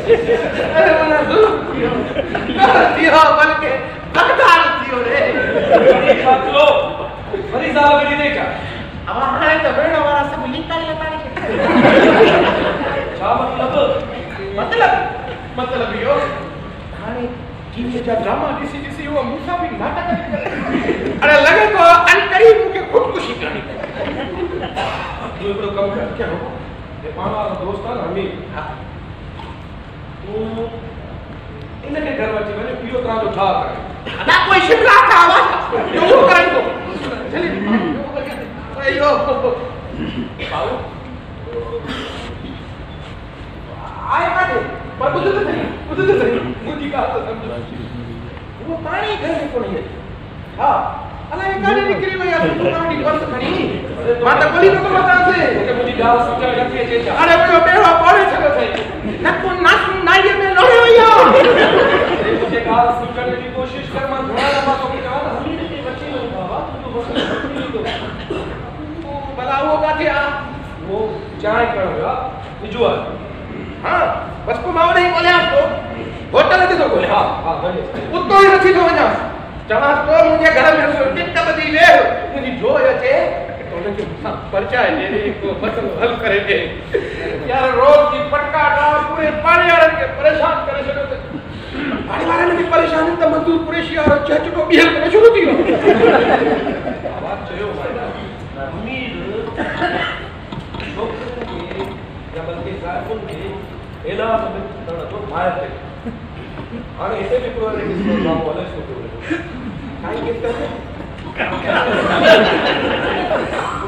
अरे मना जुल्म थियो बल्कि हकदार थियो रे छात्रो वरी साहब ने देखा अब हाणे तो भेणो वाला सब लीका लेता है छा मतलब यो हाणे टीवी जा ड्रामा ॾिसी वो मूंसां बि नाटक करे अरे लगे तो अनकरी मूंखे खुदकुशी करणी तू हिकिड़ो कमु कर क्या हो ये पाण वारो दोस्त आहे न अमीर हा तू इनके घर में अची वञे इहो तरह जो छा करे अदा कोई शिमला का आवाज जो करन तो चली अयो बाबू आए माने पर बुद्ध तो नहीं मुझी का तो समझो वो पानी घर में कोनी है हां अला ये गाड़ी निकली वई है तू गाड़ी बंद खणी मां तो बोली तो बता से मुझी गाल समझ नथी अचे छा अरे वो बेवा पड़े छलो थे न तू नाच नाई में लोड़े वई है मुझे गाल समझने की कोशिश कर मां थोड़ा दफा तो के कहा हम ने बच्ची लो बाबा तू बस भला वो काथे आ वो चाय करो निजुआ हां बस को मां नहीं बोले आपको होटल दे दो बोले हां हां वञे उतो ही रखी तो वञा चवा तो मुझे घर में टिक बदी वे मुझी जो अचे तो उनके परिचय दे दे को मसलो हल करे दे यार रोज की पटका डाल पूरे पानी वाले के परेशान करे छो पानी वाले ने भी परेशान तो मजदूर कुरेशी और चचको बिहल करे शुरू थी आवाज चयो भाई अमीर छोकरे के या बल्कि साहबुन के एला में तो बाहर थे हां ऐसे भी प्रोग्राम के प्रोग्राम वाले इसको बोले काई के करते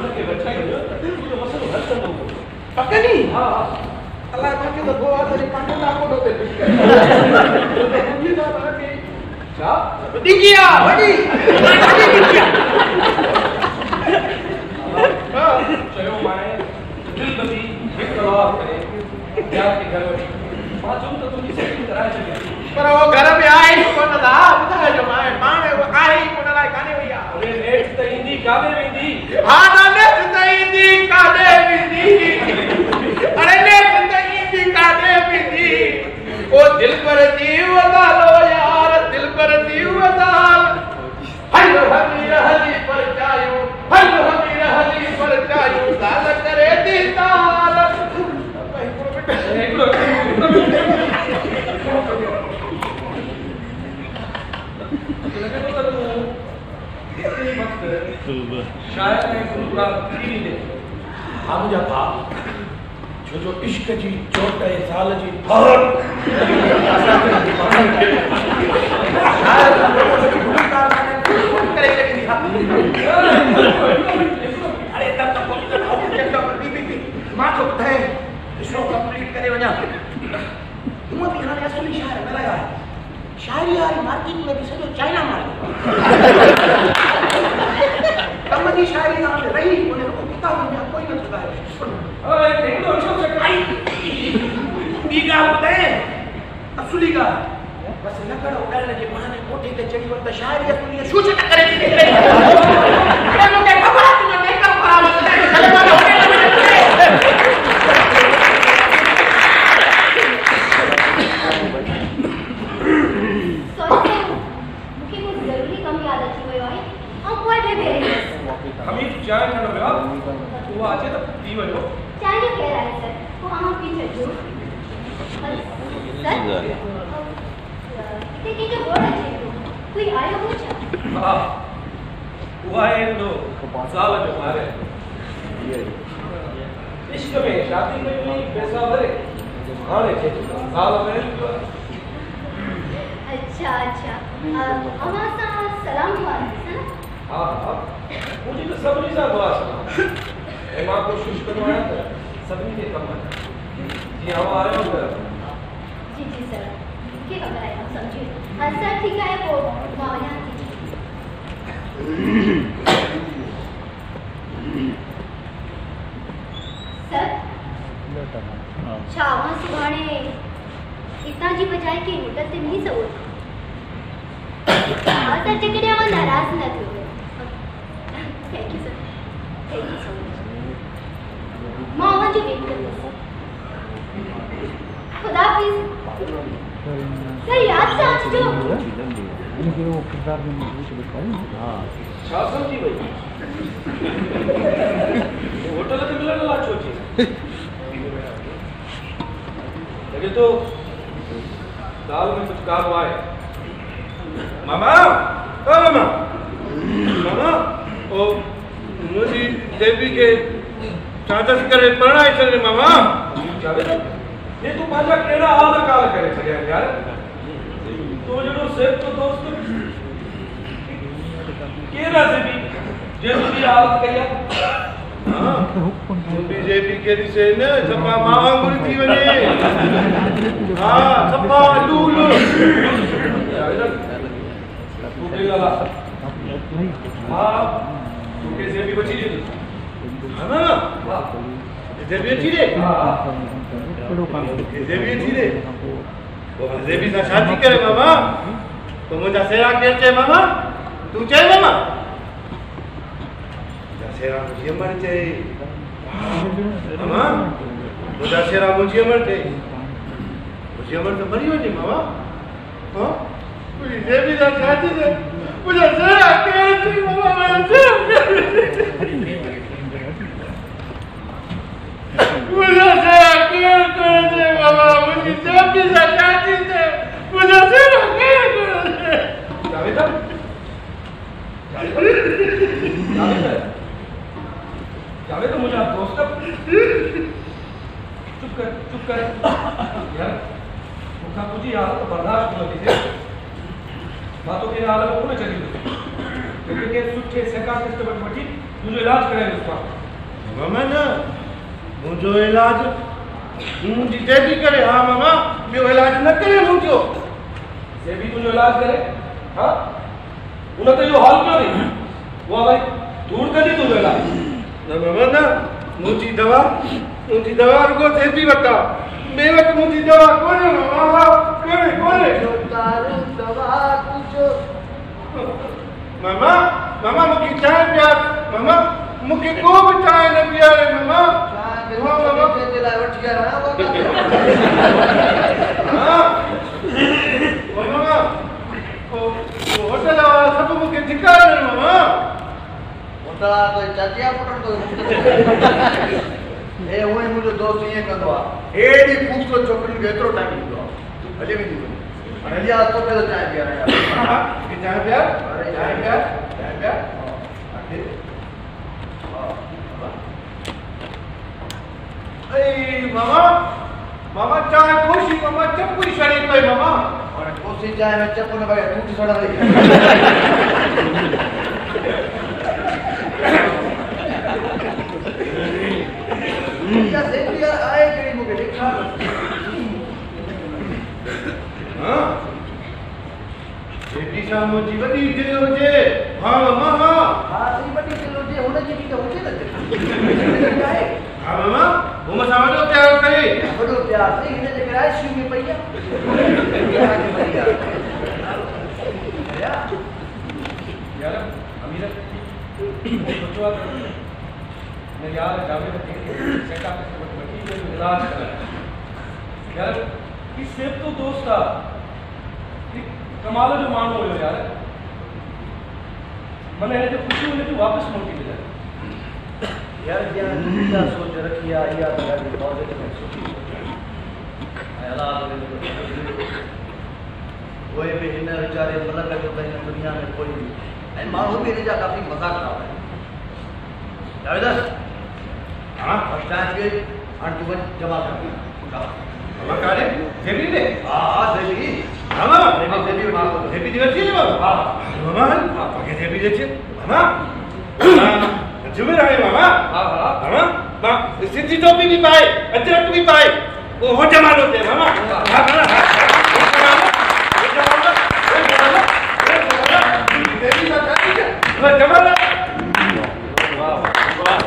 उनके बच्चा के जो मसलो हल कर दो पक्का नहीं हां अल्लाह माके तो गोवा से पाटे ना को दे मुझे ना के क्या बड़ी किया बड़ी किया हां चलो माए दिल बदी एक तलाक करे यार के घर में मासूम तो तुझे सेटिंग करा चुकी पर वो घर में आई कोन दा बुधा जो माए माने वो आई कोन ला काने भैया अरे नेट त हिंदी कावे वेंदी हां ना नेट त हिंदी काने वेंदी अरे नेट त हिंदी काने वेंदी ओ दिल पर जीव डालो यार दिल पर जीव डाल हलो हमीर हली पर जायो हलो हमीर हली पर जायो दाल करे दी ताल शायद मैं पूरा नहीं दे हम जा बाप जो इश्क जी चोट है साल जी फौर शायद करे लेकिन दिखा अरे तब तक चेक बीबी मां को है शो कंप्लीट करे वना तुम भी खाने असली शायर में लगा है शायरी यार मार्केट में भी सजो चाइना मार कम जी शायरी ना रही उन्हें को किताब में कोई न चुका है ओए देखो शो से आई बीगा होते असली का बस लकड़ उड़ाने के बहाने कोठी पे चढ़ी वक्त शायरी असली शूच करे थी अरे मुझे खबर है तुम्हें नहीं कर खराब है चले वाले होने लगे चाय न लगा वो आज तक पी वजो चाय कह रहा है सर वो हम पी छो सर इतने की जो बोल है कोई आयो हो छा हां वो आए तो साल जो मारे इश्क में शादी में भी पैसा भरे हाने थे साल में अच्छा हमारा सलाम हुआ है हां मुझे तो सब नहीं साथ हुआ मैं मां कोशिश करवाया था सभी के कम जी हम आ रहे हो जी सर क्या खबर है हम समझिए हां सर ठीक है वो मावना सर शावा सुभाणे इतना जी बजाय के होटल से नहीं सो हां सर जगह हम नाराज न थो thank you sir thank you so much मां वहां जी वेट कर खुदा हाफिज़ वो किरदार में मुझे बताइए। हाँ छा समझी भाई होटल के मिलने ला सोची लगे तो दाल में कुछ काम आए मामा ओ मामा मामा ओ मुझे देवी के चाचस करे पढ़ाई चले मामा जावे ये तू पाजा केड़ा हाल काल करे सके यार तो जो सेफ तो दोस्त केरा से भी जे तुझी हालत कया हां बीजेपी के दिसे ने सपा मावा मुरी थी वने हां सपा लूलू तू केला हां तू कैसे भी बची दे हां हां देवी थी रे हां देवी थी रे वो देवी से शादी करे मामा तो मुझे सेरा कहते मामा तू चाहे मामा सेरा मुझे मर जाए मामा मुझे सेरा मुझे मर जाए तो मरी हो नहीं मामा हाँ मुझे देवी से शादी से मुझे सेरा कहते मामा मुझे सेरा कहते मामा मुझे देवी से शादी से मुझे सेरा कहते जावेदा जावे तो मुझे आप दोस्त चुप कर यार मुखा तुझी हालत तो बर्दाश्त न कीजिए बातों की हालत को न चली क्योंकि के सुचे साइकियाट्रिस्ट वट वठी तुझो इलाज करे उसका मामा ना मुझो इलाज मुझी देवी करे हाँ मामा बियो इलाज न करे मुझो से भी तुझो इलाज करे हाँ उन्हें तो यो हाल क्यों नहीं वो भाई दूर कर दी तुझो इलाज ना मामा ना मुझी दवा रुको देवी बता बेवक मुझी दवा कोने मामा कोने जो तारू दवा तुझो मामा मामा मुझी चाय प्यार मामा मुझे को भी चाय न पिया रे मामा हाँ मामा से दिला उठ गया ना वो हाँ मामा ओ होटल वाला सब मुझे दिखा रहे मामा होटल तो चाचिया पुटन तो ए ओए मुझे दोस्त ये कंदवा एडी पूछो छोकरी के एतरो टाइम लीधो हजे भी लीधो अरे लिया तो पहले चाय पिया रे यार ये चाय प्यार अरे चाय प्यार आखिर ए मामा मामा चाय खुशी मामा चप्पू शरीर पे मामा और कोसी चाय में चप्पू ने बगैर टूट सड़ा रही क्या से यार आए कहीं मुझे देखा हां बेटी शाम जीवती दिलो जे हां मामा हां सही बड़ी चलो जे होने जी तो होचे ना है हां मामा वो मसावलो प्यार करे बड़ो प्यार से इने जे कराए शिव में भैया प्यार के भैया यार अमीर सोचो मैं यार जावे तो साइकियाट्रिस्ट वट वठी जो इलाज करे यार कि सेफ तो दोस्त था कमाल जो मानो हो यार मने है जो खुशी होने की वापस मोटी ले जाए यार क्या सोच रखी है या तो यार पॉजिटिव सोची आला कोई भी इन बेचारे मतलब जो कहीं दुनिया में कोई भी ऐ मानो भी नहीं जा काफी मजाक कर रहा है जावेदा हां फर्स्ट टाइम के 1 जमा कर दिया मामा काले देवी ने हां देवी हां मामा देवी देवी दिवसी है मामा मामा आगे देवी देचे मामा जुमे रहे मामा हां हां मामा मां सिद्धि टोपी भी पाए अजरक भी पाए वो हो जमा होते मामा हां मामा देवी का शादी है वो जमा वाह वाह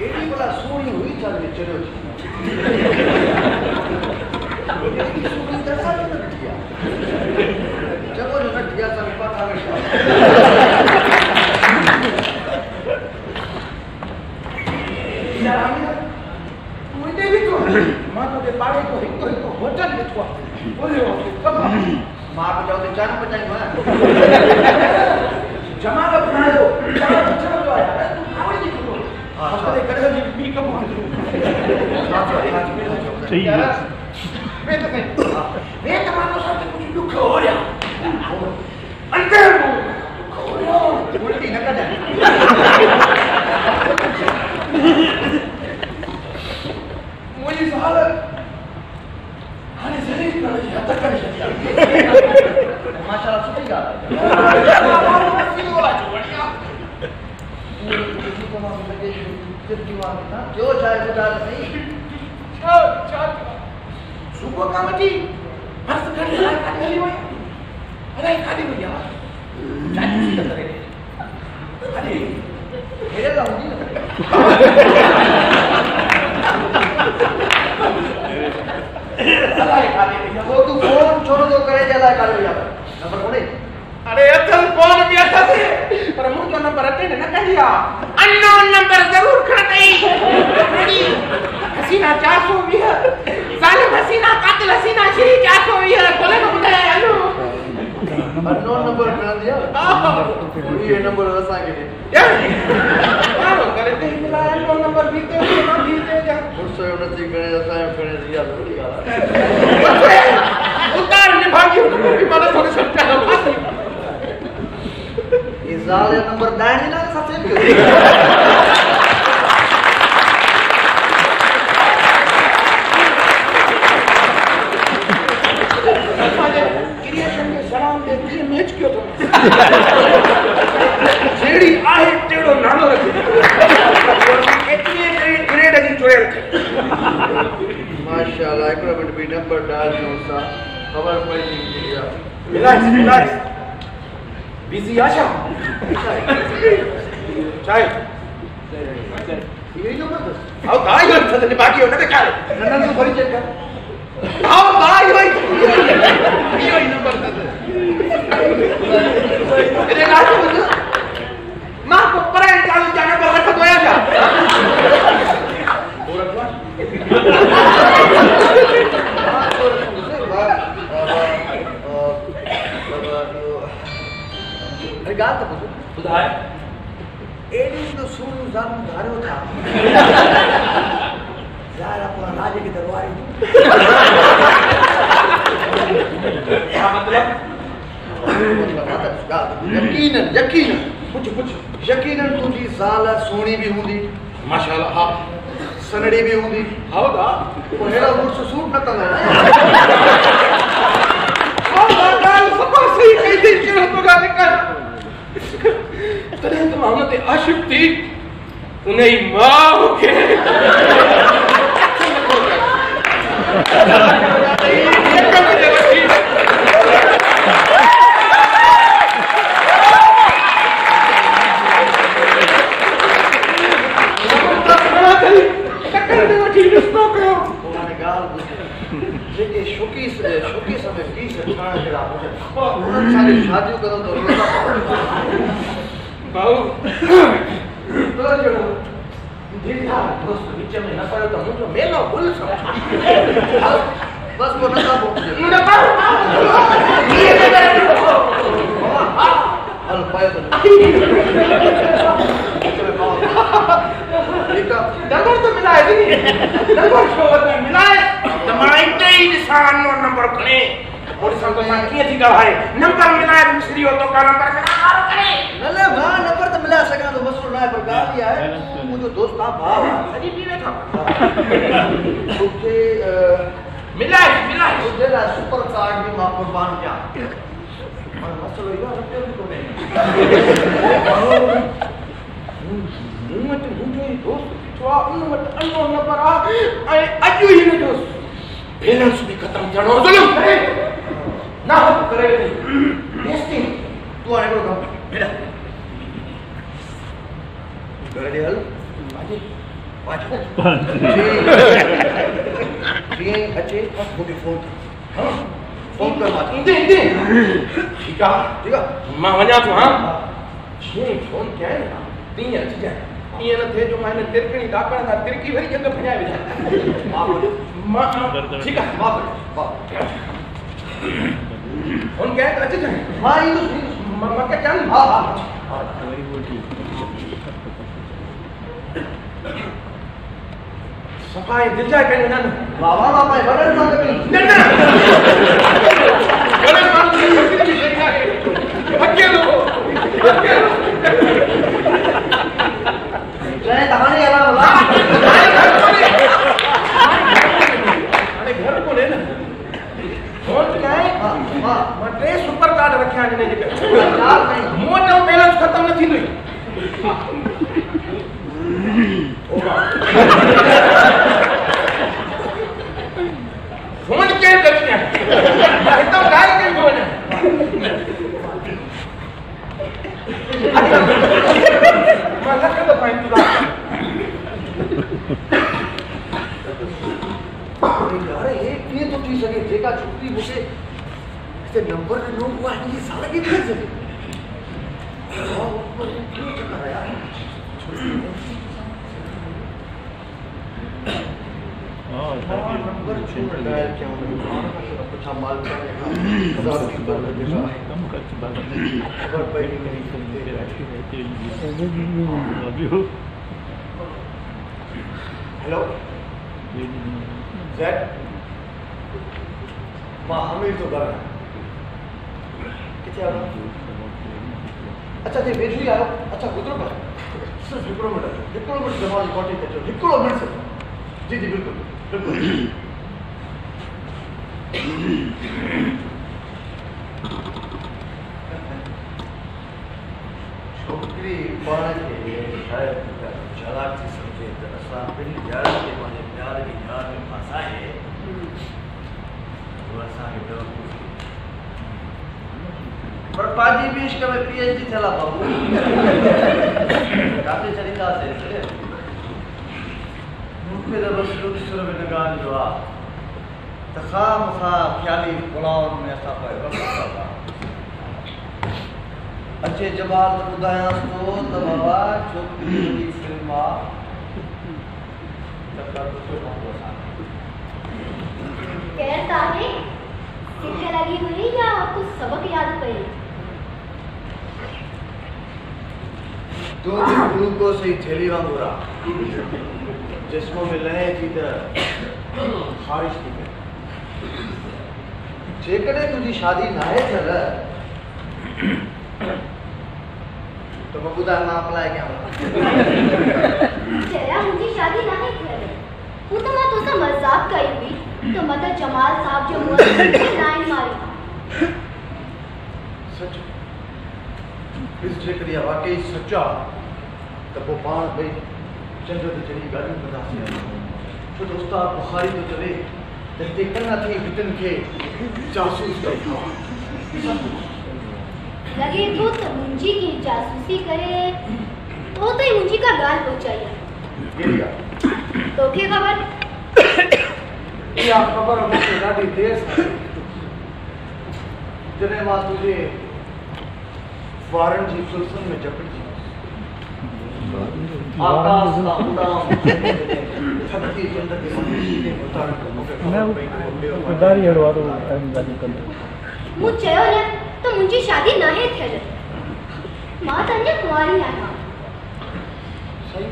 एडी वाला सोई हुई चल चलो चलो जो नट गया सब पता है मां तो के पाड़े को हिको हिको होटल लिखवा बोले मां को जाओ तो चार बचाई मां जमा का बनायो चार बच्चा जो आया आवड़ी जी को हां करे करे जी पी कम सही है मैं तो मानो सब कुछ दुख हो रहा अंदर दुख हो रहा उल्टी न कर मुझे हालत हाने जरूर कर या तक कर माशाल्लाह सुठी ॻाल्हि आहे क्यों चाहे ॿुधायो सही छा सुबुह खां वठी मस्त गाॾी हली वई अरे गाॾी वई आहे चाची थी करे अरे हेरे का हुंदी न अलाए गाॾी वई वो तू फोन छोड़ो तो करे जला कर भैया नंबर कोने अरे असल फोन भी अथसि पर मुंहिंजो नंबर अटेंड न कंदी आहे अननोन नंबर ज़रूर खणंदई हसीना 420 ज़ालिम हसीना कातिल हसीना श्री 420 खोले न ॿुधाए हलो अननोन नंबर कर दिया ये नंबर असा के मारो करे ते मिलाए अननोन नंबर भी ते ना भी ते जा उससे उन्नति करे असा करे दिया थोड़ी ॻाल्हि उतार ने भागी भी माने थोड़ी सच्चा ये ज़ाले नंबर दानी ना सच्चे क्रिएशन के सलाम दे दिए मैच क्यों तो जेडी आहे तेड़ो नालो रखे एतनी ग्रेड अजी चोयल माशाल्लाह एकरो मिनट भी नंबर डाल दियो सा खबर पड़ी दिया मिलाए बिजी आशा चाय ये नंबर तो आओ दाई हो तो बाकी हो ना देखा नन्ना तो बड़ी चेक कर आओ दाई भाई ये नंबर था अरे लास्ट मां को परे चालू जाने पर रख दो या अरे गाल तो बुधाए एडी तो सुन जाम धारो था यार अपना राजे की दरबारी क्या मतलब यकीनन कुछ यकीनन तुझी ज़ाल सोनी भी हुंदी माशाल्लाह हां सनड़ी भी हुंदी हौदा कोहेड़ा मुर्स सूट न कंदा हौदा गाल सपा सही कही थी कि तो गाल कर तने तो मोहम्मद आशिक थी उन्हें मां के जेके शोकी समय की सठाण जड़ा मुझे उन सारी शादियों करो तो रोता बाऊ तो जड़ो दिलदार दोस्त बीच में न पड़े तो मुझे मेला भूल समझ बस वो नका बोल न पाओ हल पाए तो नंबर तो मिला है नहीं नंबर शो मिला है तुम्हारे कई निशान और नंबर खड़े और संग में किए थी गवाए नंबर मिला है मिस्त्री हो तो का नंबर मिला करे नले हां नंबर तो मिला सका तो मसलो ना है पर गाल दिया है मुझे दोस्त का भाव सही पीवे था ओके मिला है मुझे ना सुपर कार्ड भी मां कुर्बान किया और मसलो ये रुपए भी को नहीं मुझे दोस्त पिछवा उन वट अनो नंबर आ अजू ही न दोस्त बैलेंस भी खत्म थियणो जुल्म करे ना हो करे नहीं टेस्टिंग तू आने को काम बेटा गड़े हल पांच जी अच्छे मुझे फोन हां फोन कर मां इंदे ठीक है मां वणा तो हां जी फोन क्या है तीन अच जाए ये न थे जो मैंने तिरकनी डाकण का तिरकी भरी जगह भजाए विधा मां ठीक है वाह उन क्या अच्छे जाए हां ये मां क्या जान हां हां सफाई दिल जाए कहीं ना वाह वाह वाह बड़े मान के ना बड़े मान के किसी भी देखा है अकेलो जय कहानी आला वाला अरे घर को ले ना फोन क्या है हां मटे सुपर कार्ड रखया ने जगह यार नहीं मोटो बैलेंस खत्म न थींदो फोन के दक्षिण एकदम गाय के फोन मला का पाइन तुला यार ये तो ठीक सके जेका छुट्टी मुझे इससे नंबर नो हुआ है ये साला की फिर सके हां ऊपर क्यों कर रहा यार हां नंबर छोड़ डायल क्या कुछ हम माल का हजार की बात है कम खर्च बात अगर पहली नहीं करते हेलो जेड मां हमें तो कर किथे आ अच्छा ते भेजू यार अच्छा गुजरो पर सिर्फ किलोमीटर जमाली कोटी के चलो किलोमीटर जी जी बिल्कुल बिल्कुल छोकरी पाण के शायद चालाक थी समझे तो असां ॿिनि यार के माने प्यार की जान में फंसा है वो असां के बेवकूफ़ पर पाजी भी इश्क में पीएचडी चला बाबू काते चलींदा से मूंखे तो बस शुरू में नगान जो आ तखाम खा ख्याली पुलाव में असां पे वक्त अच्छे जवाब ॿुधायांसि तो बाबा छोकिरी जी फिल्म कैसा है सिक्के लगी हुई या कुछ सबक याद पड़े तो गुरु को सही थैली वांगुरा जिसको मिले थी तो खारिश थी जेकॾहिं तुझी शादी ना है चल तो मैं बुधा ना अप्लाई क्या चेहरा मुझी शादी नहीं करे वो तो मैं तुझसे मजाक करी हुई तो मतलब जमाल साहब जो मुझे लाइन मारी सच इस जेकर ये वाकई सच्चा तो वो पान भाई चंद्र तो चली गाड़ी बता से तो दोस्ता बुखारी तो चले देखते करना थी बितन के जासूस का लगे तो मुंजी की जासूसी करे तो ही मुंजी का गाल पहुंचाइए ये लिया तो क्या खबर ये खबर मुझे ॾाढी देर से जॾहिं मां तुझे वारन जी सुल्सन में जपड़जी आकाश का उड़ाम थकी चंद के सीधे मुताबिक मैं उदारी हड़वा दो गाली कर मु चयो न तो मुंजी शादी ना है थियल मां तन्या कुंवारी आया सही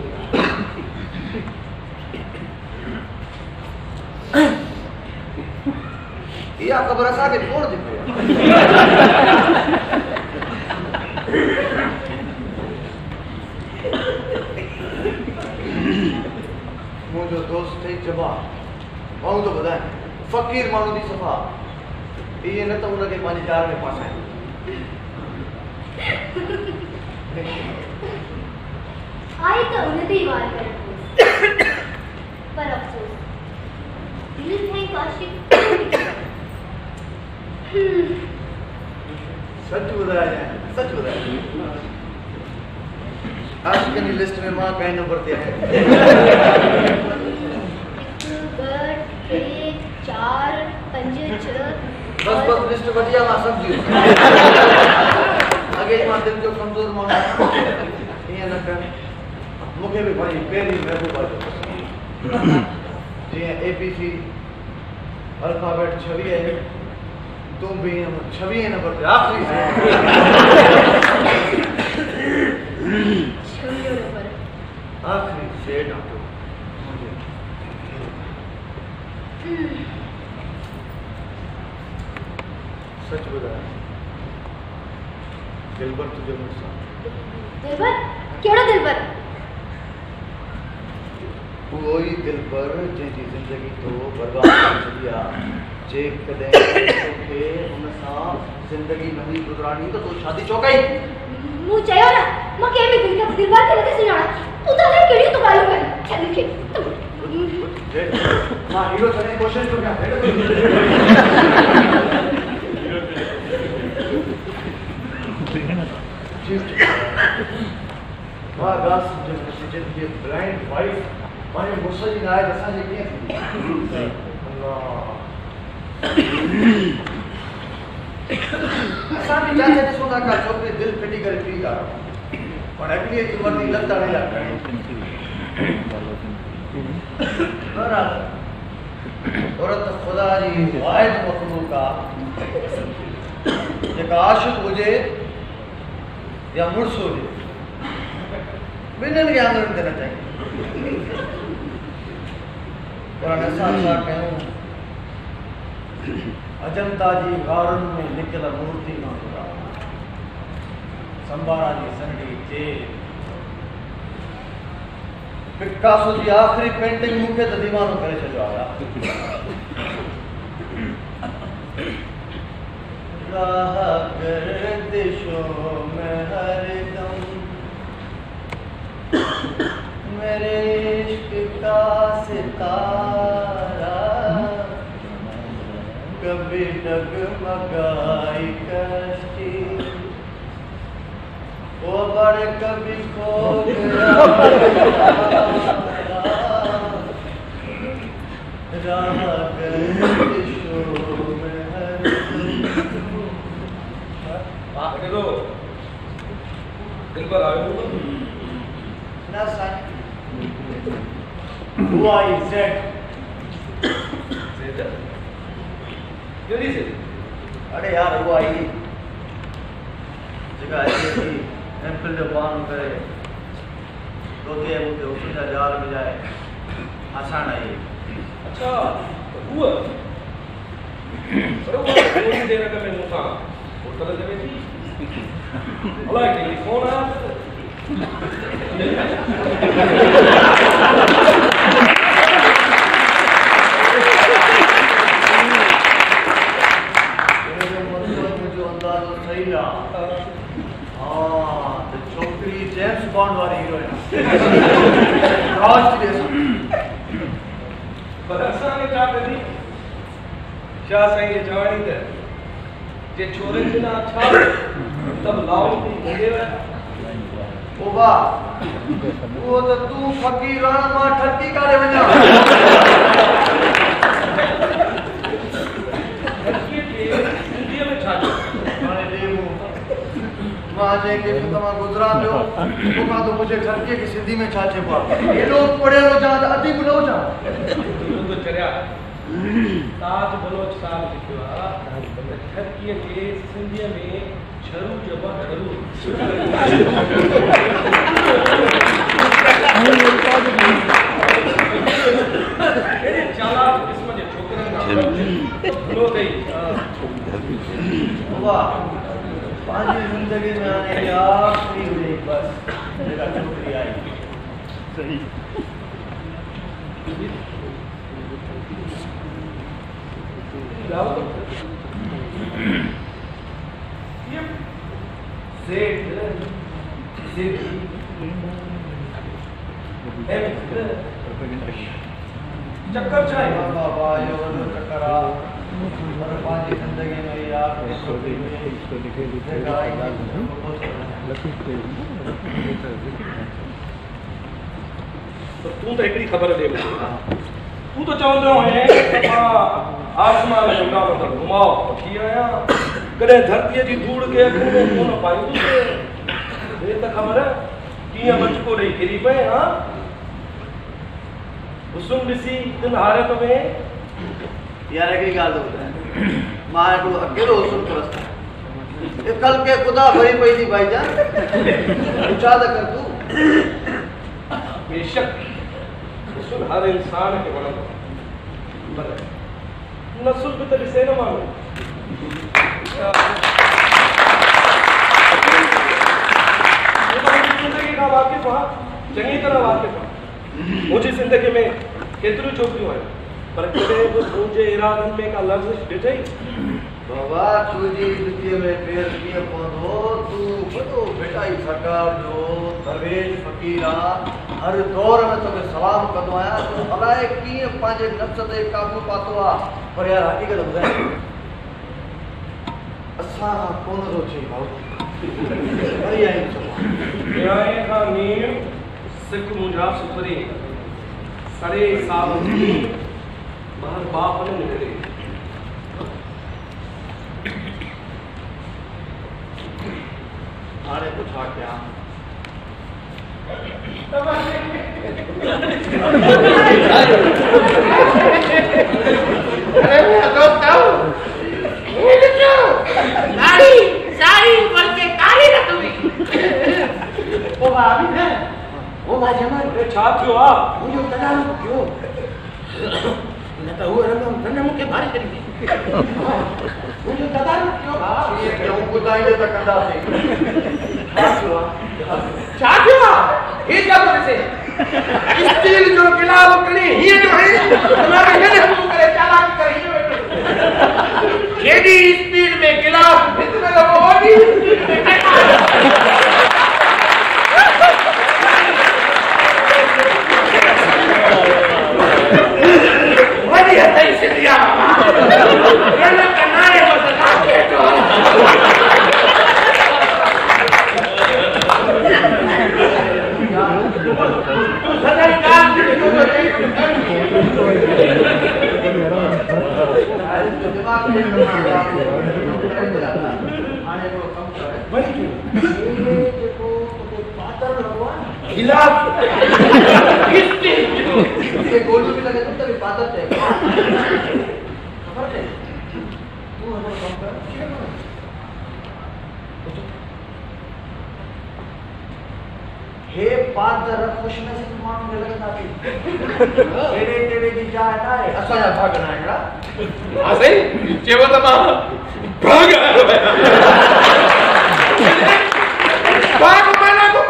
या खबर असा के छोड़ दे मुझो दोस्त थे जमा मां तो बताए फकीर मानो दी सफा ये न तो उनके पांच जार में पासा है आई तो उन्नति वार कर पर अफसोस दिल थे काशिक सच बताया जाए सच बताया आज की लिस्ट में मां कई नंबर पे है 4 5 6 बस लिस्ट बढ़िया मां समझी आगे मां दिल जो कमजोर मां ये न कर मूंखे भी भाई पहिरीं महबूबा जो जीअं ABC अल्फाबेट 26 है तूं भी 26 नंबर ते आखिरी आखिरी शेड सच ॿुधाए दिलबर तुझे मुझसे दिलबर केड़ो दिलबर कोई दिलबर जंहिंजी ज़िंदगी तो बर्बाद करे छॾी आहे जेकॾहिं तोखे हुन सां ज़िंदगी नही गुज़रानी त तूं शादी छो कई मूं चयो न मां कंहिं बि दिलबर खे नथी सुञाणा तूं त अलाए कहिड़ियूं तूं ॻाल्हियूं कनि छॾ मूंखे मां हीरो थियण जी कोशिशि थो कयां मां ॻाल्हि सम्झ में ब्लाइंड वाइफ माने मुड़ुस जी नाहे त असांजी कीअं थींदी असां बि चाहे ॾिसूं था का छोकिरी दिलि फिटी करे ठीकु आहे पर अॻिली जी मर्दी लत हणे लाइ करणी औरत ख़ुदा जी वाहिद मख़लूक आहे जेका आशिक़ हुजे या मुड़ुस हुजे ॿिन्हिनि खे आङुरियुनि ते न चाहिए पर असां छा कयूं अजंता जी गारुनि में निकियल मूर्ति न ख़ुदा संभारा जी संडी जेल पिकासो जी आख़िरी पेंटिंग मूंखे त दीवानो करे छॾियो आहे राह गर्दिशों में हरदम मेरे इश्क का सितारा कभी डगमगाई कश्ती वो बड़े कभी खो गया राह गर्दिशों में हरदम दिल पर आयो ना साईं Who is that? क्यों से अरे यार वो आई जगह ऐसी थी एम्पल जो बान करे दोते मुझे उसका जाल में जाए आसान आई अच्छा वो अरे वो थोड़ी देर का मैं मुखा होटल में थी अल्लाह टेलीफोन आ जेम्स बॉन्ड वाली हीरोइन राज की देश बदरसा ने क्या करी शाह साईं ये जवानी ते जे छोरे के ना अच्छा तब लाओ मुझे ओ वाह वो तो तू फकीर राणा मां ठरकी कारे वञा ठरकी के हिंदी में छा माने देव मां जेके तमा गुजरा पियो तोखा तो मुझे ठरकी की सिंधी में छा चइबो आहे एॾो पढ़ियल जा त अदीब न हुजां तो चरिया ताज बलोच साहब लिखियो आहे ठरकी के सिंधी में छरू जबा छरू अरे चाला किस्म जे छोकरन का लो गई वाह पांजी जिंदगी में आने आखिरी हुई बस मेरा छोकरी आई सही चक्कर चाहे बाबा यो चक्कर आ पर पांजी जिंदगी में यार तो तू तो एकड़ी खबर दे मुझे तू तो चवंदो है आसमान में गंगा में घुमाओ थी आया कदे धरती जी धूड़ के कोन पाई ये तो खबर है किया मुझको रे गिरी पे हां उसुम दिसी दिन हालत में यार एक गाल होता मां को अकेलो उसुम करता ये कल के खुदा भरी पई थी भाईजान पूछा था कर तू बेशक उसुम हर इंसान के बड़ा पर नसुल पे तरी से न मांगो जिंदगी का वाकिफ हुआ चंगी तरह वाकिफ हुआ मुझे जिंदगी में केतरी छोकरियों है पर कदे वो मुझे इरादन में का लफ्ज ॾिठई बाबा तुझी दुनिया में पैर किए पौधो तू बड़ो बेटा ही सरकार जो दरवेश फकीरा हर दौर में तो सलाम कंदो आया तो अलाए कीअं पंहिंजे नफ्स ते काबू पातो आहे पर यार हकीकत ॿुधाए असां कोन थो थिए भाऊ वरी आहियूं न्याय का नीम सिख मुंजा सुपरी सड़े साल की बाहर बाप ने निकले हाणे पुछा क्या अरे मेरा दोस्त आओ ये देखो साड़ी साड़ी बल्कि काली ना तुम्हें ओ भाभी है ओ भाई हमारे ए छा थियो आ मुझे तनाव क्यों न तो हुआ रंग धन्य मुके भारी करेंगे मुझे तनाव क्यों ये क्यों बुधाई त कंदा छा थियो ये क्या बोले से स्टील जो गिलास कणी ही जो है तुम्हारे ने हम करे चालाक करे ही बैठो केडी स्पीड में गिलास भित में लगा होगी वही है इसे दिया ये ना कनारे बदला के तो गोलू भी लगे तो इबादत है खबर है तू हमारा काम कर हे पादर खुश में से मान में लगता थी तेरे तेरे की जाए ना है असा या भागना है ना हां सही जेवो त मां भाग भाग माना को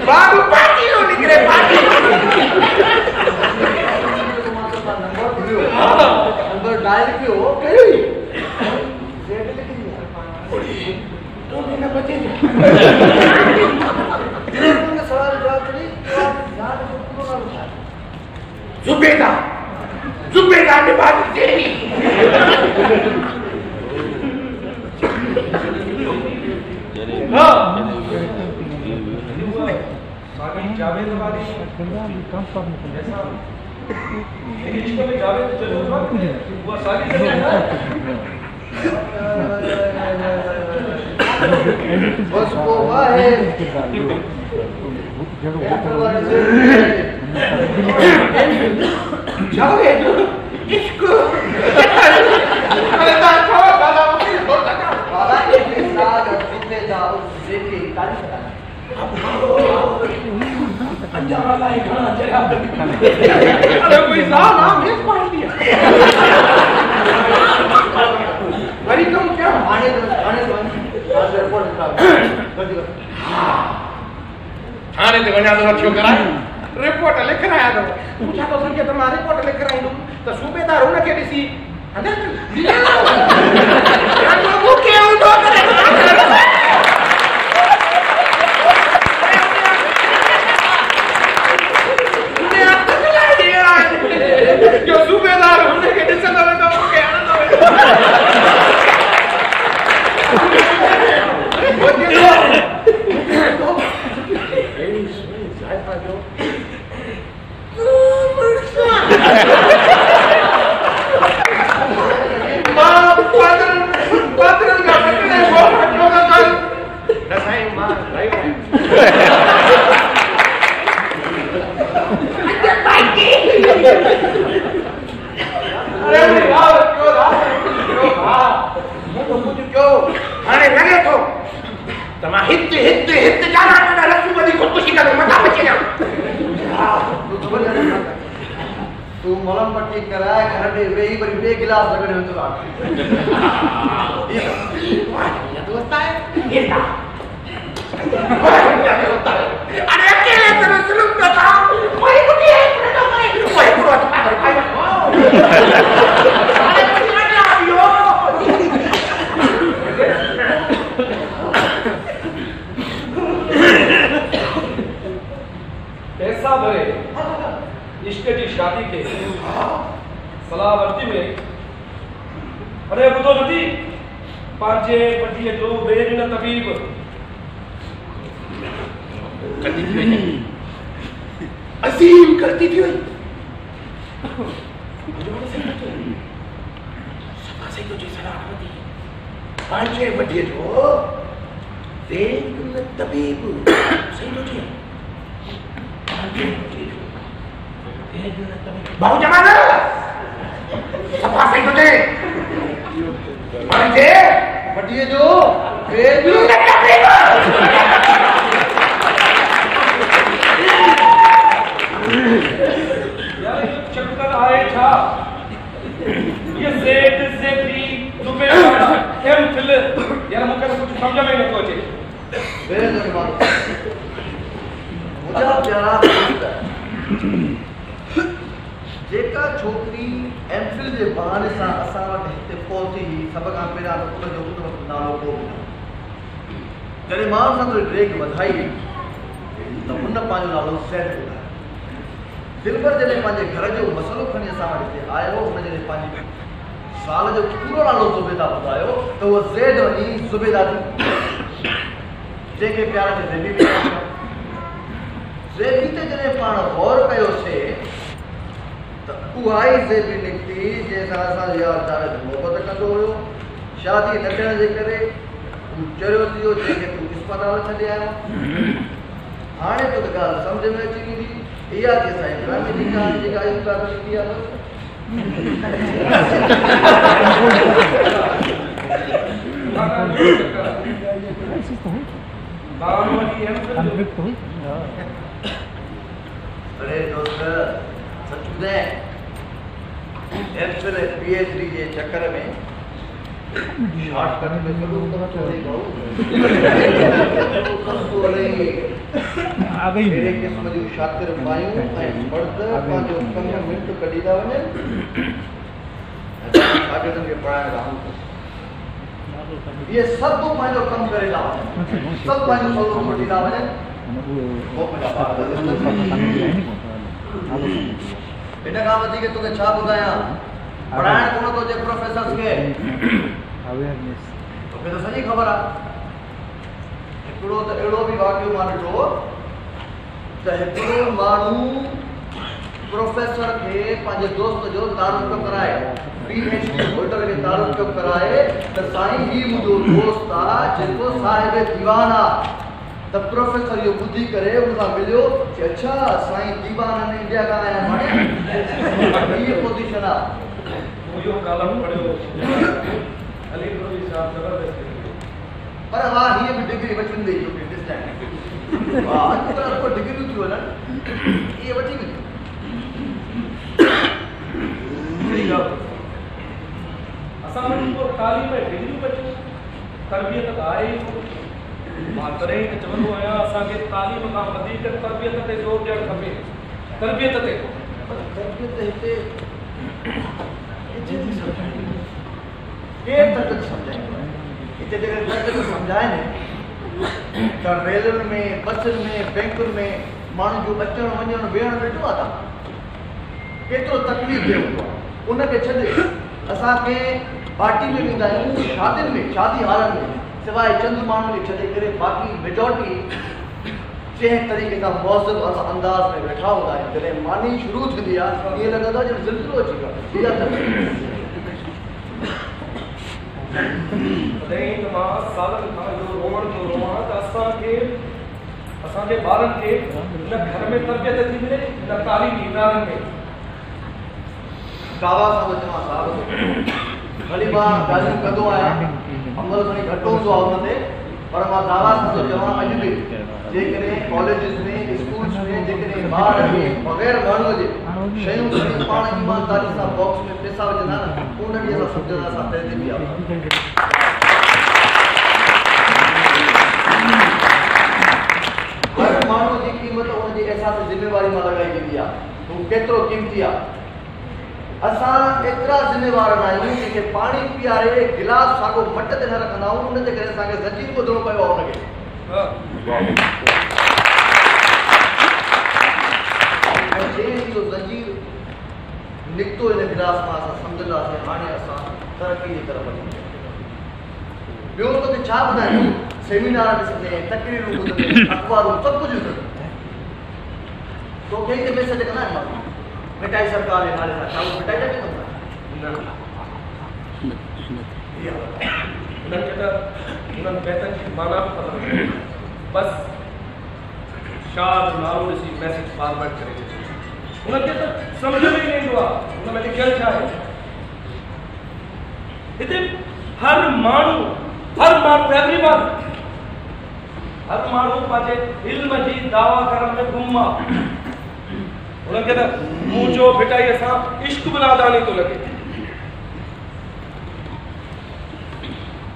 बाबू पार्टी हो निकले पार्टी नंबर डायल कियो कही जेड लिख दिया तो भी ना बचे सवाल जवाब करी याद पूरा ना उठा जुबेदा ने बात तेरी हां सागी जावेद वाली जैसा इश्क में जावेद जरूर वो सागी से बस वो है जावेद इश्क अरे ता खाओ बाबा मुझे छोड़ दे बाबा एक साथ बीते जाओ देखिए तारीफ करना अंजारा लाई खाना चला अरे कोई साहब नाम एक मार दिया अरे तुम क्या आने दो आज रिपोर्ट उठा जल्दी कर थाने ते वञा तो रखियो कराए रिपोर्ट लिख रहा है तो पूछा तो सके तुम रिपोर्ट लिख रहा हूं तो सूबेदार उन के ॾिसी अंदर दिया या तो वो के उठो करे जो सूबेदार होने के ॾिसंदो वेंदो मूंखे हणंदो वेंदो तू मलम पट्टी कराए घर में वेही पर बे गिलास लगने में तो आ ये दोस्त है ये ना अरे अकेले तेरे सुलूक में था कोई कुछ है तो कोई पूरा पागल पागल अरे कुछ मत लाओ पैसा भरे इश्क की शादी के सलाहवर्ती में अरे वो तो नदी पांचे पटिए जो बेज न तबीब करती थी अजीम करती थी सभा से तो जैसा सलाहवर्ती पांचे पटिए जो बेज न तबीब सही तो जी पांचे पटिए बहु जमाना सफा से तुझे पंजे बटिए जो बेज यार ये चक्कर आए था ये सेठ से भी तुम्हें एम फिल यार मुझे तो कुछ समझ में नहीं पहुंचे बेज के बाद मुझे प्यारा दोस्त है जेका छोकरी एमफिल जे बहाने सां असां वटि हिते पहुची ही सभ खां पहिरियां त उन जो उन वक़्तु नालो को बि जॾहिं मां सां थोरी ब्रेक वधाई त हुन पंहिंजो नालो सैद ॿुधायो दिलबर जॾहिं पंहिंजे घर जो मसइलो खणी असां वटि हिते आयो हुन जॾहिं पंहिंजे साल जो पूरो नालो ज़ुबैदा ॿुधायो त उहो ज़ैद वञी ज़ुबैदा थी जंहिंखे प्यार खे ज़ैदी बि ज़ैदी ते जॾहिं पाण गौर कयोसीं उहाई से भी निकती जैसा असां यार तारे मोहब्बत कंदो हुयो शादी न थियण जे करे तूं चरियो थियो जंहिंखे तूं अस्पताल छॾे आयो हाणे तोखे ॻाल्हि सम्झ में अची वेंदी इहा की असांजी ड्रामे जी कहाणी जेका आयूं था लिखी आहे अरे दोस्त सच ॿुधाए एमफिल पीएचडी जे चक्कर में शॉर्टकट में कॾो कम थो हले आ गई अहिड़े क़िस्म जूं शातिर मायूं ऐं मर्द पंहिंजो कम मिंट कढी था वञनि शागिर्दनि खे पढ़ाइण था इहे सभु पंहिंजो कमु करे था वञनि सभु पंहिंजो सवलो वठी था वञनि हिन खां वधीक तोखे छा ॿुधायां पढ़ाइण कोन थो अचे प्रोफेसर्स खे तोखे त सॼी ख़बर आहे हिकिड़ो त अहिड़ो बि वाक़ियो मां ॾिठो त हिकिड़ो माण्हू प्रोफेसर खे पंहिंजे दोस्त जो तारुफ़ पियो कराए PhD होल्डर खे तारुफ़ पियो कराए त साईं ही मुंहिंजो दोस्त आहे जेको साहिब दीवान आहे त प्रोफेसर इहो ॿुधी करे उन सां मिलियो कि अच्छा साईं दीवान ने इंडिया खां आया हाणे हीअ पोज़ीशन आहे इहो कालम पढ़ियो अली नूरी साहब ज़बरदस्त पर वाह हीअ बि डिग्री वठी वेंदी छोकिरी डिस्टेंट वाह अॼुकल्ह को डिग्रियूं थी वञनि इहे वठी वेंदियूं असां वटि को तालीम में डिग्रियूं बचियूं तरबियत आहे ई मां तॾहिं त चवंदो आहियां असांखे तालीम खां वधीक तरबियत ते ज़ोर ॾियणु खपे तरबियत ते तरबियत हिते केरु तरबियत सम्झाईंदो आहे हिते जेकर तरबियत सम्झाए न त रेलुनि में बसुनि में बैंकुनि में माण्हू जो अचणु वञणु वेहणु ॾिठो आहे तव्हां केतिरो तकलीफ़ थियो हूंदो आहे उनखे छॾे असांखे पार्टी में वेंदा आहियूं शादियुनि में शादी हालनि में सिवाय चंद माण्हुनि खे छॾे करे बाक़ी मेजॉरिटी जंहिं तरीक़े सां मौज़ब अंदाज़ में वेठा हूंदा आहिनि जॾहिं मानी शुरू थींदी आहे ईअं लॻंदो आहे ॼण ज़िलज़िलो अची वियो तॾहिं त मां सालनि खां इहो रोअण थो रोआं त असांजे ॿारनि खे न घर में तरबियत थी मिले न तालीमी इदारनि में दावा सां थो चवां साहिबु भली मां ॻाल्हियूं कंदो आहियां अमल खणी घटि हूंदो आहे हुन ते पर मां दावा सां थो चवां अॼु बि जेकॾहिं कॉलेजिस में स्कूल्स में जेकॾहिं बार बगैर माण्हूअ जे शयूं खणी पाण ईमानदारी सां बॉक्स में पैसा विझंदा न उन ॾींहुं असां सम्झंदा असां पैसे बि आया हर माण्हूअ जी क़ीमत उन जे एहसास ज़िम्मेवारी मां लॻाई वेंदी आहे हू केतिरो क़ीमती आहे असां एतिरा ज़िम्मेवार न आहियूं जेके पाणी पीआरे गिलास साॻो मट ते न रखंदा आहियूं उन जे करे असांखे ज़ंजीर ॿुधणो पियो आहे उनखे ज़ंजीर निकितो इन गिलास मां असां सम्झंदासीं हाणे असां तरक़ी जी तरफ़ वञूं ॿियो त छा ॿुधायूं सेमिनार ॾिसंदे तकरीरूं ॿुधंदे अख़बारूं सभु कुझु ॾिसंदे तोखे हिते मैसेज कंदा आहिनि माण्हू मिठाई सरकार जे नाले सां छा उहो मिठाई जा बि कंदा उन्हनि खे त उन्हनि पैसनि जी माना बि ख़बर बस शाद नालो ॾिसी मैसेज फॉरवर्ड करे छॾियो उन्हनि खे त सम्झ में ई न ईंदो आहे उन में लिखियलु छा आहे हिते हर माण्हू एवरीवन हर माण्हू पंहिंजे इल्म जी दावा करण में गुम आहे उन्हनि खे त मूं जो भिटाईअ सां इश्क बि नादानी थो लॻे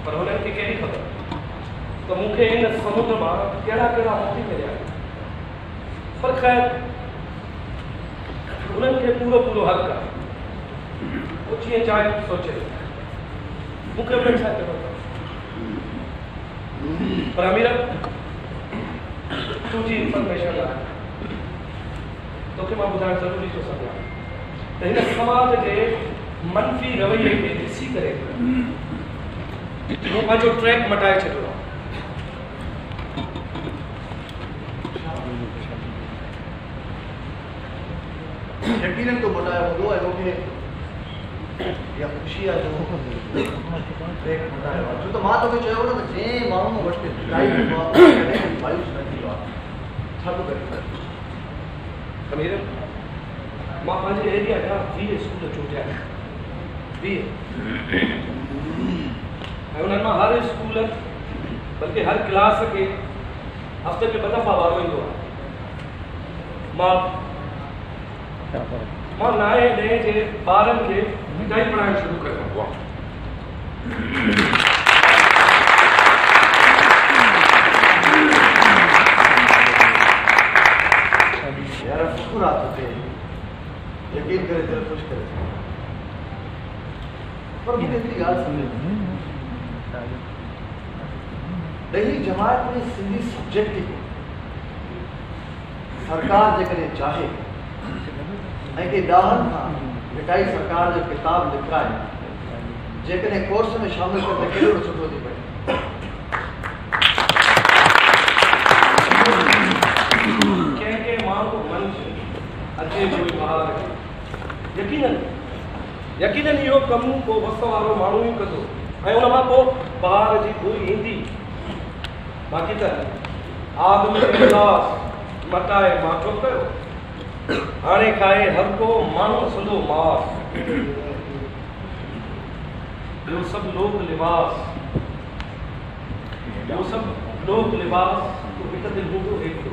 पर हुननि खे कहिड़ी ख़बर त मूंखे इन समुद्र मां कहिड़ा कहिड़ा मोती मिलिया पर ख़ैर उन्हनि खे पूरो पूरो हक़ आहे उहो जीअं चाहे सोचे मूंखे बि छा करिणो पर अमीर तुंहिंजी इंफॉर्मेशन आहे तोखे मां ॿुधाइणु ज़रूरी थो सम्झां त हिन समाज जे मनफ़ी रवैये खे ॾिसी करे मूं पंहिंजो ट्रैक मटाए छॾियो आहे यकीनन तो मटायो हूंदो ऐं मूंखे इहा ख़ुशी आहे जो ट्रैक मटायो आहे छो त मां तोखे चयो न त जंहिं माण्हू वटि ड्राइव हूंदो आहे मायूस न थींदो आहे छा थो करे अमीर मां पंहिंजे एरिया जा 20 स्कूल चूंडिया 20 ऐं उन्हनि मां हर स्कूल बल्कि हर क्लास खे हफ़्ते में 2 दफ़ा वारो ईंदो आहे मां 9 ॾहें जे ॿारनि खे मिठाई पढ़ाइणु शुरू कयो यार शुक्र आहे तोखे यकीन करे दिलि ख़ुशि करे पर मूंखे हिकिड़ी ॻाल्हि सम्झ ॾही जमात में सिंधी सब्जेक्ट खे सरकार जेकॾहिं चाहे ऐं के ॾाहनि खां मिठाई सरकार जो किताब लिखाए जेकॾहिं कोर्स में शामिल करे त केॾो सुठो थी पए कंहिं माण्हू मन अचे जो ॿार यकीनन इहो कमु को वक़्त वारो माण्हू ई कंदो ऐं उन खां पोइ ॿार जी भूई ईंदी बाक़ी त आदमी गिलास मटाए माठो कयो हाणे खाए हर को माण्हू सॼो मास ॿियो सभु लोक लिबास तो हिक ते हूंदो हिकिड़ो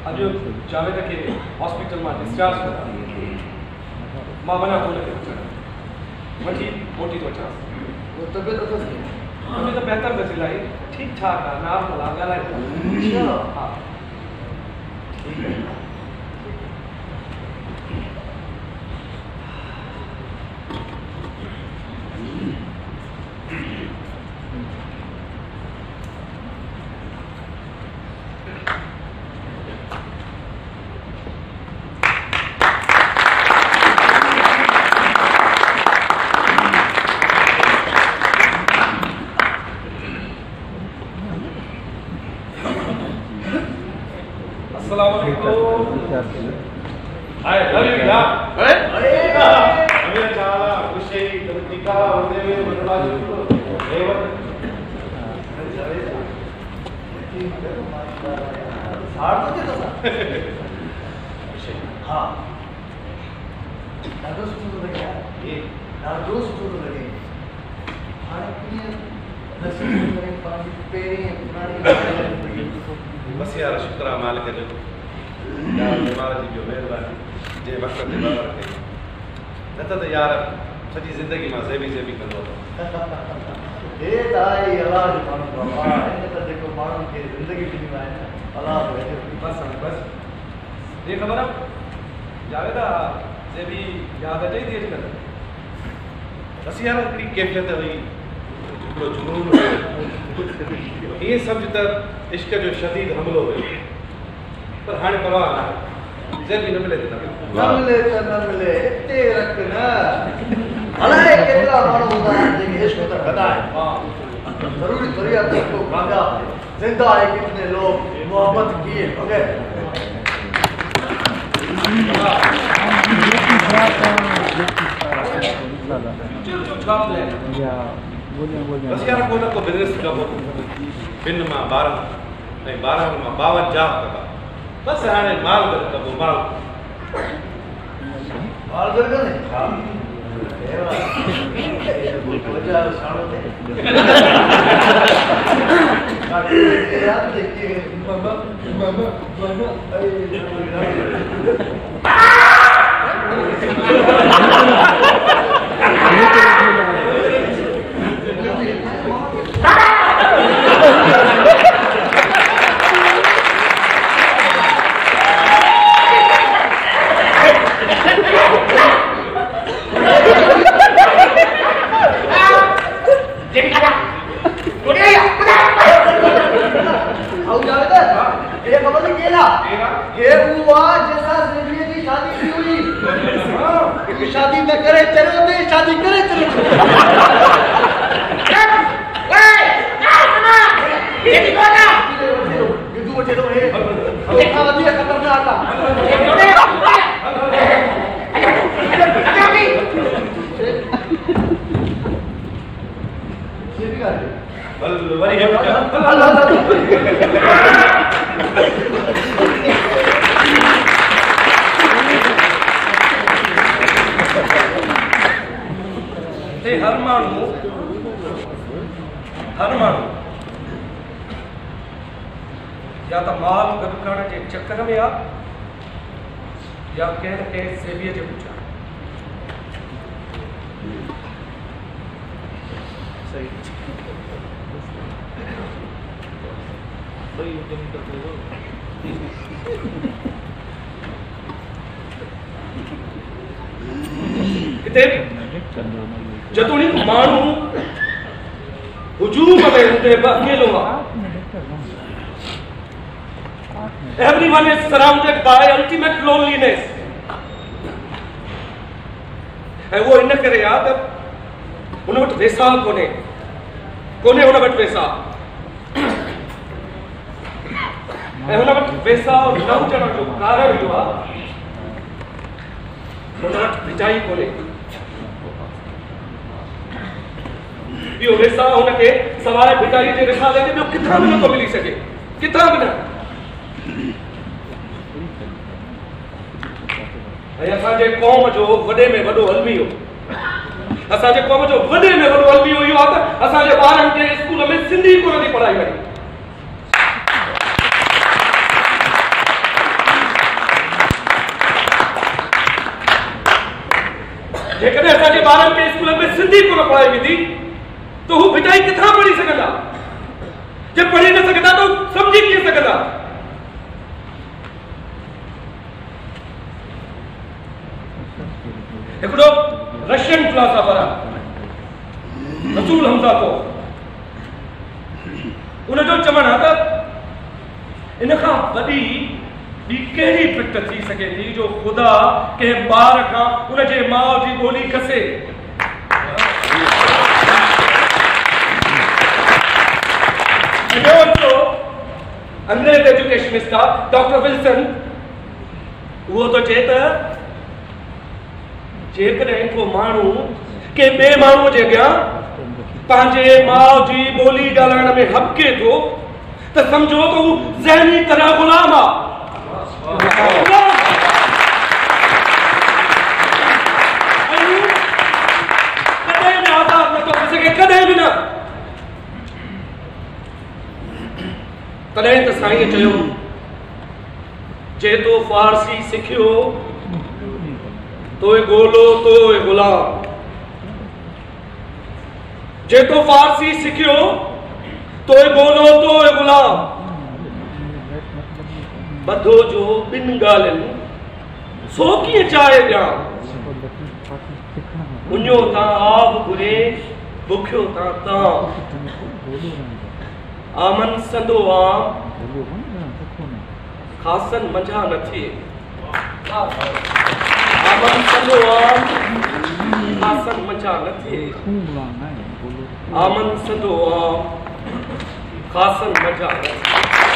अॼु जावेद खे हॉस्पिटल मां डिस्चार्ज कयो मां वञा कोन खे वठी मोटी थो अचां तबियत अथसि तबियत बहितर अथसि इलाही ठीकु ठाक आहे नॉर्मल आहे ॻाल्हाए हा ठीकु आहे I love you, yeah. बस यार शुक्र आहे मालिक जो बीमार जी जो महिरबानी जे वक़्त ते बार कई न त यार सॼी ज़िंदगी मां ज़ेबी कंदो हे ताई अलाह जो माण्हू बाबा इन त जेको माण्हू खे ज़िंदगी ॾिनी आहे न अलाह बस ये खबर आहे जावेदा जे भी याद अचे थी अॼुकल्ह बस यार हिकिड़ी कैफ़ियत हुई हिकिड़ो जुनून हुयो ईअं सम्झ त इश्क जो शदीद हमलो हुयो पर हाणे परवाह न ज़ेबी न मिले त न मिले हिते रख न अलाए केतिरा माण्हू हूंदा आहिनि जेके इश्क त कंदा आहिनि ज़रूरी थोरी आहे त को कामयाब ज़िंदा है कितने लोग मोहब्बत किए वगैरह बस यार को न को बिजनेस कबो बिन मां 12 ऐं 12 मां 52 कबा बस हाणे माल कर कबो माल कर ने वजह साणो ते यार देखिए मामा शादी न करे चलो दे शादी करे चलो ये भी कोना ये दो बच्चे तो है देखा वधी खतरनाक बल वरी है हर माण्हू या त माल गॾु करण जे चकर में आहे या कंहिं कंहिं सेबीअ जे पुठियां हिते जतोणीक माण्हू हुजूम में हूंदे बि अकेलो आहे Everyone is surrounded by ultimate loneliness. ऐं वो इन करे आहे त हुन वटि वेसा कोन्हे हुन वटि वेसा ऐं हुन वटि वेसा न हुजण जो कारण इहो आहे हुन वटि विचाई कोन्हे इहो वेसा हुनखे सवाइ भिटाई जे रिसाले ते ॿियो किथां बि नथो मिली सघे किथां बि न ऐं असांजे क़ौम जो वॾे में वॾो अलमियो असांजे क़ौम जो वॾे में वॾो अलमियो इहो आहे त असांजे ॿारनि खे स्कूल में सिंधी कोन थी पढ़ाई वई जेकॾहिं असांजे ॿारनि खे स्कूल में सिंधी कोन पढ़ाई वेंदी तो हू भिटाई किथां पढ़ी सघंदा जे पढ़ी न सघंदा तो समझी कीअं सघंदा हिकिड़ो रशियन फिलासफर आहे रसूल हमज़ा को उनजो चवणु आहे त इन खां वॾी ॿी कहिड़ी पिट थी सघे थी जो ख़ुदा कंहिं ॿार खां उनजे माउ जी ॿोली कसे अंग्रेज एजुकेशनिस्ट आहे डॉक्टर विल्सन वो तो चए त जेकॾहिं को माण्हू के ॿिए माण्हूअ जे अॻियां पंहिंजे माउ जी ॿोली ॻाल्हाइण में हॿके थो त सम्झो त हू ज़हनी तरह ग़ुलाम आहे कॾहिं बि आज़ादु नथो थी सघे कॾहिं बि न तॾहिं त साईं चयो जे तो फारसी सिखियो तोए गोलो तोए गुलाम, जे तो फारसी सिखियो तोए गोलो तोए गुलाम, बधो जो बिन ॻाल्हियुनि सो कीअं चाहे ॼाण, उञो तां आब घुरे बुखियो तां तां, आमन संदो आम खासन मंझा न थिए, आमन संदो आम खासन मंझा न थिए, आमन संदो आम खासन मंझा न थिए।